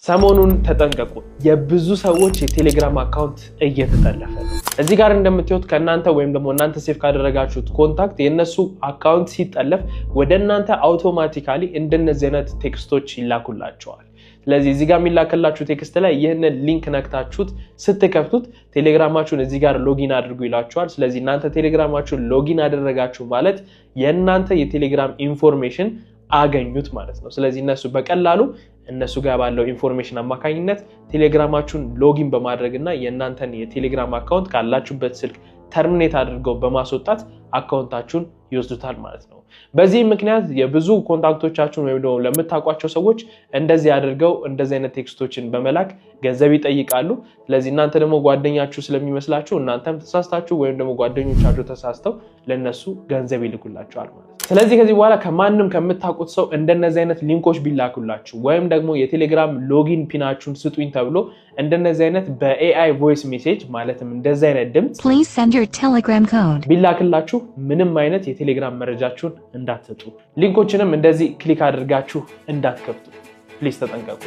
ሰሞኑን ተጠንቀቁ የብዙ ሰዎች የቴሌግራም አካውንት እየተጠለፈ ነው። እዚህ ጋር እንደምታዩት ከናንተ ወይም ደግሞ እናንተ ሴቭ ካደረጋችሁት ኮንታክት የነሱ አካውንት ሲጠለፍ ወደ እናንተ አውቶማቲካሊ እንደነዚህ አይነት ቴክስቶች ይላኩላቸዋል። ስለዚህ እዚህ ጋር የሚላክላችሁ ቴክስት ላይ ይሄንን ሊንክ ነክታችሁት ስትከፍቱት ቴሌግራማችሁን እዚህ ጋር ሎጊን አድርጉ ይላችኋል። ስለዚህ እናንተ ቴሌግራማችሁን ሎጊን አደረጋችሁ ማለት የናንተ የቴሌግራም ኢንፎርሜሽን አገኙት ማለት ነው። ስለዚህ እነሱ በቀላሉ እነሱ ጋር ባለው ኢንፎርሜሽን አማካኝነት ቴሌግራማችሁን ሎጊን በማድረግና የናንተን የቴሌግራም አካውንት ካላችሁበት ስልክ ተርሚኔት አድርገው በማስወጣት አካውንታችሁን ይወስዱታል ማለት ነው። በዚህ ምክንያት የብዙ ኮንታክቶቻችሁን ወይም ደግሞ ለምታውቋቸው ሰዎች እንደዚህ አድርገው እንደዚህ አይነት ቴክስቶችን በመላክ ገንዘብ ይጠይቃሉ። ስለዚህ እናንተ ደግሞ ጓደኛችሁ ስለሚመስላችሁ እናንተም ተሳስታችሁ ወይም ደግሞ ጓደኞቻችሁ ተሳስተው ለነሱ ገንዘብ ይልኩላችኋል ማለት ነው። ስለዚህ ከዚህ በኋላ ከማንም ከምታውቁት ሰው እንደነዚህ አይነት ሊንኮች ቢላኩላችሁ ወይም ደግሞ የቴሌግራም ሎጊን ፒናችሁን ስጡኝ ተብሎ እንደነዚህ አይነት በኤአይ ቮይስ ሜሴጅ ማለትም እንደዚህ አይነት ድምጽ Please send your Telegram code ቢላክላችሁ ምንም አይነት የቴሌግራም መረጃችሁን እንዳትሰጡ፣ ሊንኮችንም እንደዚህ ክሊክ አድርጋችሁ እንዳትከፍቱ ፕሊዝ ተጠንቀቁ።